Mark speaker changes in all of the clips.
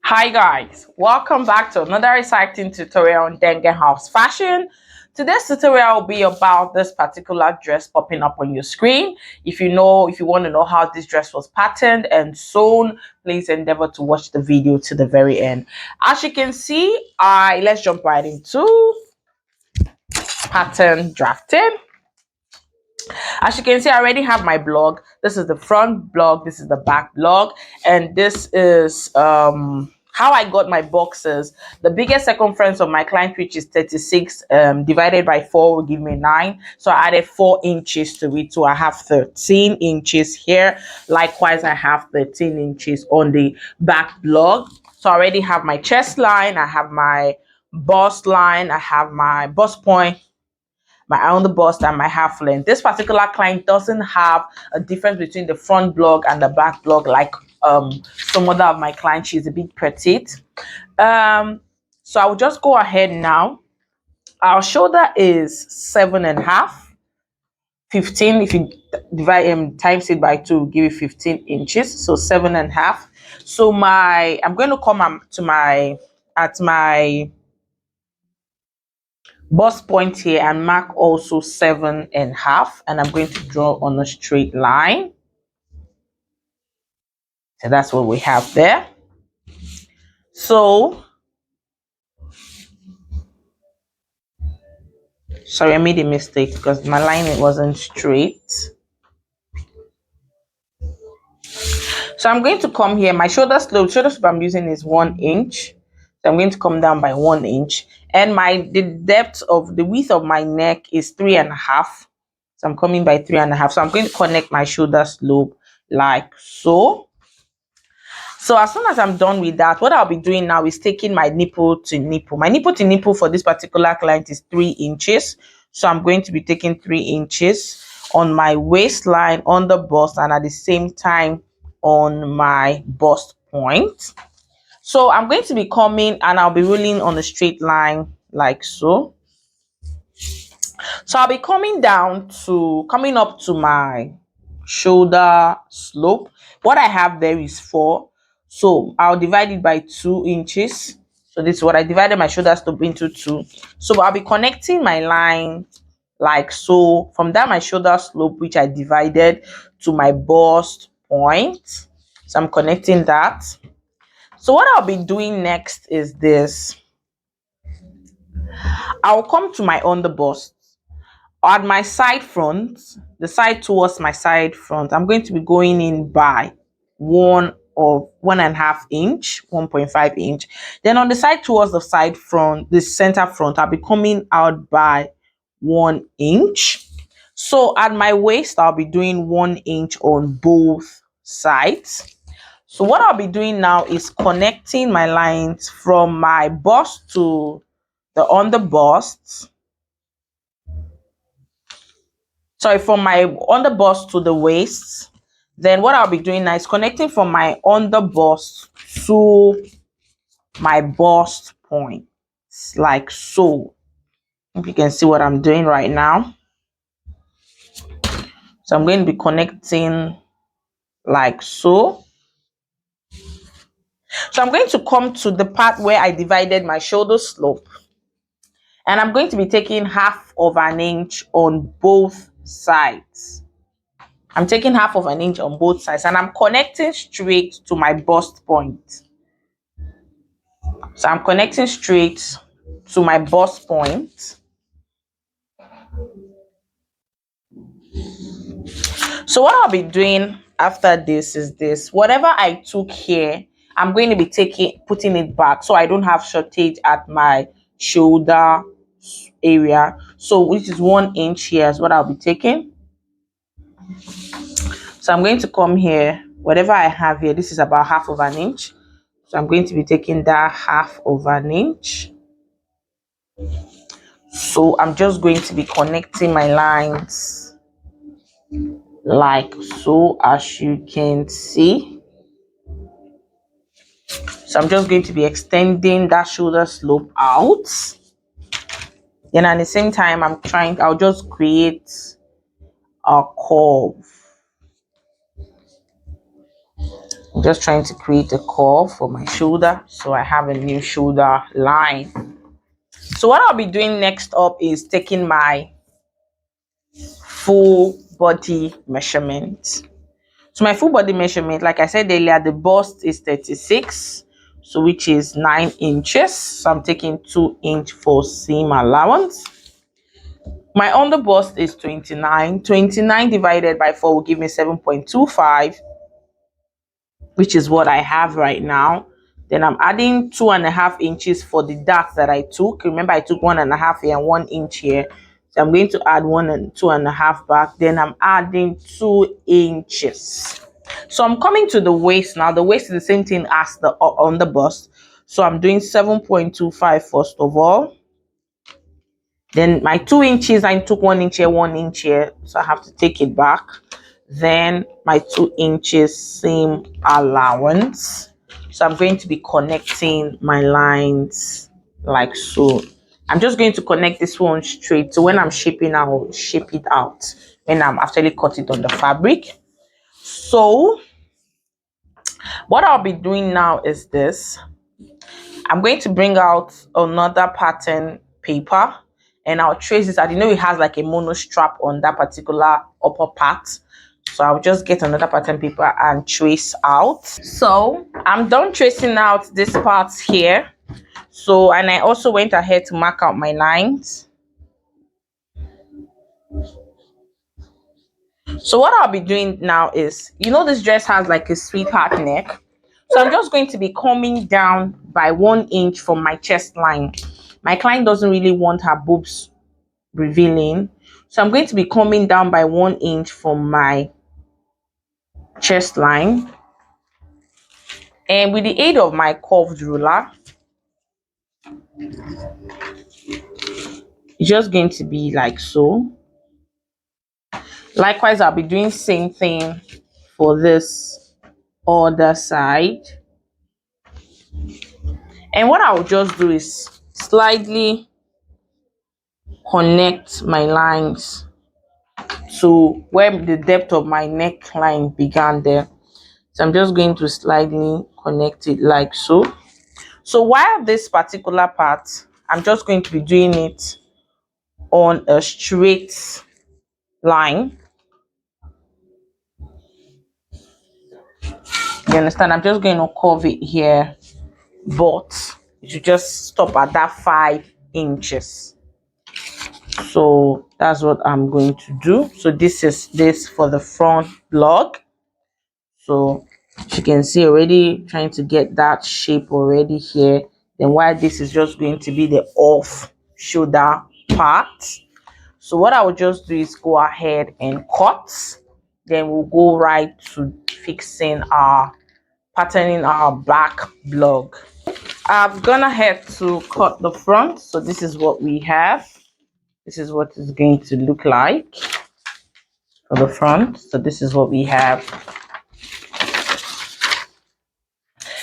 Speaker 1: Hi guys, welcome back to another exciting tutorial on Dengue House Fashion. Today's tutorial will be about this particular dress popping up on your screen. If you want to know how this dress was patterned and sewn, please endeavor to watch the video to the very end. As you can see, let's jump right into pattern drafting. As you can see, I already have my blog. This is the front blog, this is the back blog, and this is how I got my boxes. The biggest circumference of my client, which is 36, divided by 4 will give me 9. So I added 4 inches to it. So I have 13 inches here. Likewise, I have 13 inches on the back blog. So I already have my chest line, I have my bust line, I have my bust point, my on the bust, and my half length. This particular client doesn't have a difference between the front blog and the back blog like some other of my clients. She's a bit petite. So I will just go ahead now. Our shoulder is 7.5. 15, if you divide times it by 2, give you 15 inches. So 7.5. So I'm going to come to my bust point here and mark also 7.5, and I'm going to draw on a straight line. So that's what we have there. So sorry, I made a mistake because my line wasn't straight. So I'm going to come here. My shoulder slope I'm using is 1 inch. So I'm going to come down by 1 inch, and the width of my neck is 3.5. So I'm coming by 3.5. So I'm going to connect my shoulder slope like so. So as soon as I'm done with that, what I'll be doing now is taking my nipple to nipple. My nipple to nipple for this particular client is 3 inches. So I'm going to be taking 3 inches on my waistline, on the bust, and at the same time on my bust point. So I'm going to be coming and I'll be rolling on a straight line like so. So I'll be coming up to my shoulder slope. What I have there is 4. So I'll divide it by 2 inches. So this is what I divided my shoulder slope into 2. So I'll be connecting my line like so from that my shoulder slope, which I divided, to my bust point. So I'm connecting that. So what I'll be doing next is this. I'll come to my on the bust. At my side front, the side towards my side front, I'm going to be going in by 1.5 inch, 1.5 inch. Then on the side towards the side front, the center front, I'll be coming out by 1 inch. So at my waist, I'll be doing 1 inch on both sides. So what I'll be doing now is connecting my lines from my bust to the on the bust. Sorry, from my on the bust to the waist. Then what I'll be doing now is connecting from my on the bust to my bust point like so. If you can see what I'm doing right now. So I'm going to be connecting like so. So I'm going to come to the part where I divided my shoulder slope, and I'm going to be taking 1/2 inch on both sides. I'm taking 1/2 inch on both sides, and I'm connecting straight to my bust point. So I'm connecting straight to my bust point. So what I'll be doing after this is this. Whatever I took here, I'm going to be putting it back so I don't have shortage at my shoulder area. So which is 1 inch here is what I'll be taking. So I'm going to come here. Whatever I have here, this is about 1/2 inch. So I'm going to be taking that 1/2 inch. So I'm just going to be connecting my lines like so, as you can see. So I'm just going to be extending that shoulder slope out. Then at the same time, I'll just create a curve. I'm just trying to create a curve for my shoulder, so I have a new shoulder line. So what I'll be doing next up is taking my full body measurement. So my full body measurement, like I said earlier, the bust is 36, so which is 9 inches. So I'm taking 2-inch for seam allowance. My under bust is 29. 29 divided by 4 will give me 7.25, which is what I have right now. Then I'm adding 2.5 inches for the dart that I took. Remember, I took 1.5 here and 1 inch here. So I'm going to add 1 and 2.5 back. Then I'm adding 2 inches. So I'm coming to the waist now. The waist is the same thing as the on the bust. So I'm doing 7.25 first of all. Then my 2 inches, I took 1 inch here, 1 inch here. So I have to take it back. Then my 2 inches seam allowance. So I'm going to be connecting my lines like so. I'm just going to connect this one straight. So when I'm shaping, I'll shape it out when I'm actually cut it on the fabric. So what I'll be doing now is this. I'm going to bring out another pattern paper and I'll trace this. I know it has like a monostrap on that particular upper part. So I'll just get another pattern paper and trace out. So I'm done tracing out this part here. So, and I also went ahead to mark out my lines. So what I'll be doing now is, this dress has like a sweetheart neck. So I'm just going to be coming down by 1 inch from my chest line. My client doesn't really want her boobs revealing. So I'm going to be coming down by 1 inch from my chest line. And with the aid of my curved ruler, it's just going to be like so. Likewise, I'll be doing same thing for this other side. And what I'll just do is slightly connect my lines to where the depth of my neckline began there. So I'm just going to slightly connect it like so. So while this particular part, I'm just going to be doing it on a straight line. You understand? I'm just going to curve it here, but you should just stop at that 5 inches. So that's what I'm going to do. So this is this for the front block. So you can see already trying to get that shape already here. Then while this is just going to be the off shoulder part. So what I will just do is go ahead and cut. Then we'll go right to fixing our patterning our back block. I've gone ahead to cut the front. So this is what we have. This is what it's going to look like for the front. So this is what we have.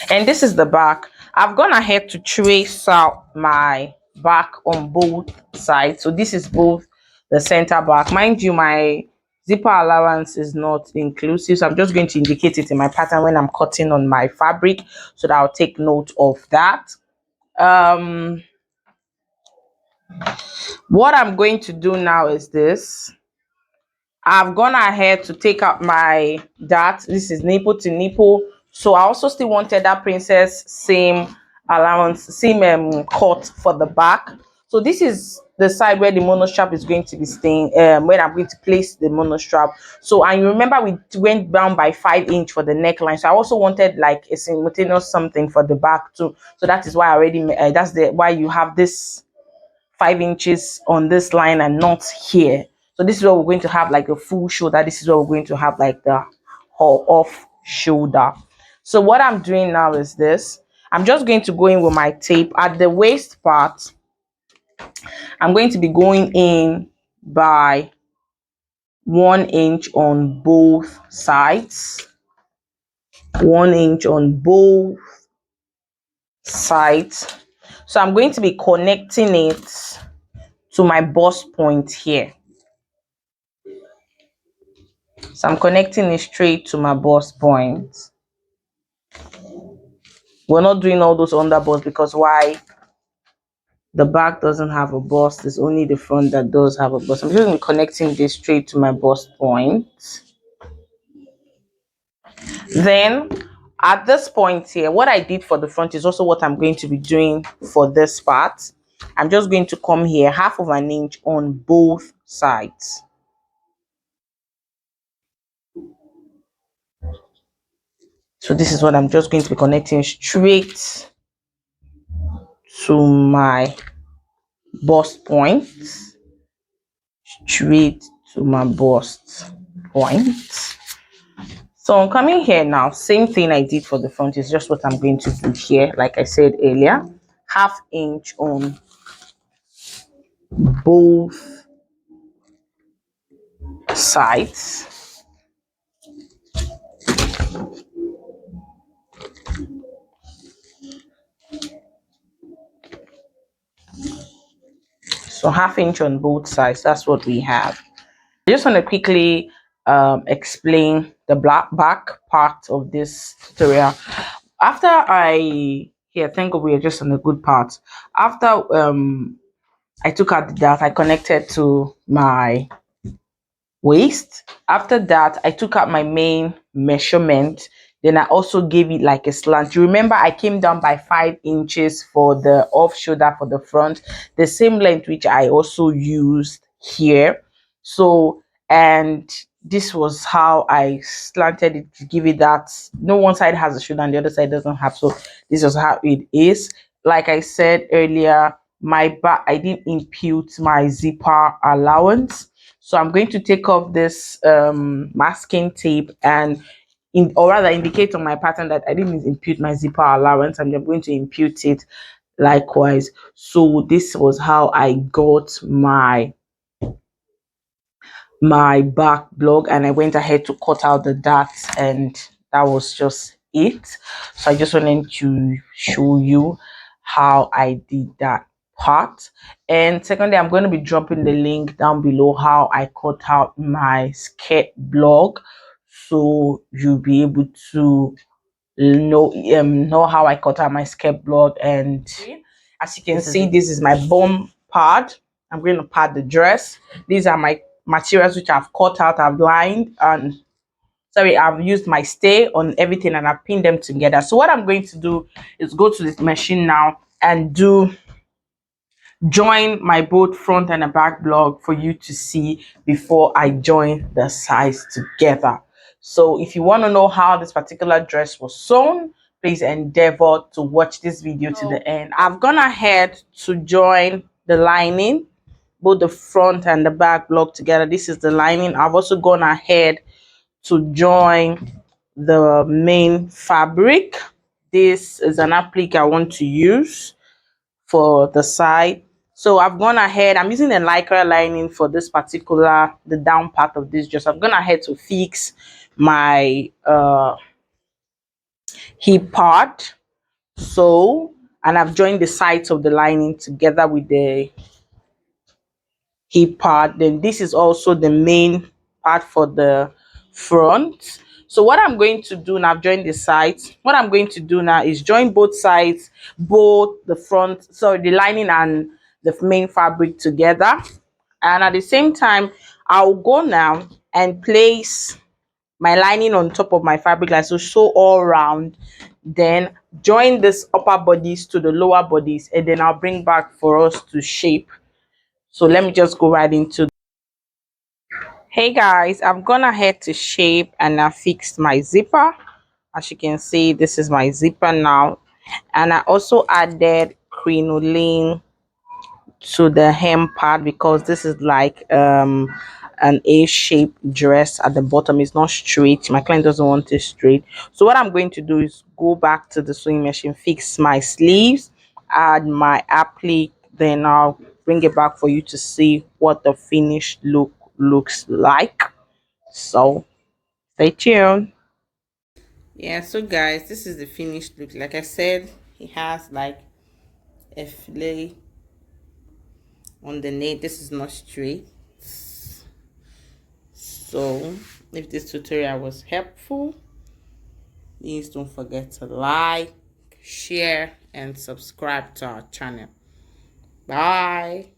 Speaker 1: And this is the back. I've gone ahead to trace out my back on both sides. So this is both the center back. Mind you, my zipper allowance is not inclusive. So I'm just going to indicate it in my pattern when I'm cutting on my fabric, so that I'll take note of that. What I'm going to do now is this. I've gone ahead to take out my dart. This is nipple to nipple. So I also still wanted that princess same allowance, same cut for the back. So this is the side where the monostrap is going to be staying, where I'm going to place the monostrap. So, and you remember we went down by 5 inch for the neckline. So I also wanted like a simultaneous something for the back too. So that is why I already, that's the why you have this 5 inches on this line and not here. So this is where we're going to have like a full shoulder. This is where we're going to have like the off shoulder. So what I'm doing now is this. I'm just going to go in with my tape at the waist part. I'm going to be going in by 1 inch on both sides. 1 inch on both sides. So I'm going to be connecting it to my bust point here. So I'm connecting it straight to my bust point. We're not doing all those underbows because why? The back doesn't have a bust. It's only the front that does have a bust. I'm just going to be connecting this straight to my bust point. Then at this point here, what I did for the front is also what I'm going to be doing for this part. I'm just going to come here half of an inch on both sides. So this is what I'm just going to be connecting straight to my bust point. Straight to my bust point. So I'm coming here now. Same thing I did for the front is just what I'm going to do here. Like I said earlier, half inch on both sides. So half inch on both sides. That's what we have. I just want to quickly explain the back part of this tutorial. After thank God we are just on a good part. After I took out the dart, I connected to my waist. After that, I took out my main measurement. Then I also gave it like a slant. You remember I came down by 5 inches for the off shoulder for the front, the same length which I also used here. So, and this was how I slanted it to give it that. No one side has a shoulder and the other side doesn't have. So this is how it is. Like I said earlier, my back, I didn't impute my zipper allowance. So I'm going to take off this masking tape and or rather indicate on my pattern that I didn't impute my zipper allowance, and I'm going to impute it likewise. So this was how I got my back block, and I went ahead to cut out the darts, and that was just it. So I just wanted to show you how I did that part. And secondly, I'm going to be dropping the link down below how I cut out my skirt block, so you'll be able to know how I cut out my skirt block. And as you can see, this is my bum pad. I'm going to pad the dress. These are my materials which I've cut out, I've lined, and sorry, I've used my stay on everything and I've pinned them together. So what I'm going to do is go to this machine now and join my both front and the back block for you to see before I join the sides together. So if you want to know how this particular dress was sewn, please endeavor to watch this video to the end. I've gone ahead to join the lining, both the front and the back block together. This is the lining. I've also gone ahead to join the main fabric. This is an applique I want to use for the side. So I've gone ahead, I'm using a lycra lining for this particular, the down part of this dress. I've gone ahead to fix my hip part. So, and I've joined the sides of the lining together with the hip part. Then this is also the main part for the front. So what I'm going to do now, I've joined the sides. What I'm going to do now is join both sides, both the front, sorry, the lining and the main fabric together. And at the same time, I'll go now and place my lining on top of my fabric like so, sew all around. Then join this upper bodies to the lower bodies, and then I'll bring back for us to shape. So let me just go right into. Hey guys, I've gone ahead to shape and I fixed my zipper. As you can see, this is my zipper now. And I also added crinoline to the hem part because this is like an A-shaped dress at the bottom. It's not straight. My client doesn't want it straight. So what I'm going to do is go back to the sewing machine, fix my sleeves, add my applique, then I'll bring it back for you to see what the finished look looks like. So stay tuned. Yeah, so guys, this is the finished look. Like I said, it has like a fillet on the nape. This is not straight. So if this tutorial was helpful, please don't forget to like, share, and subscribe to our channel. Bye.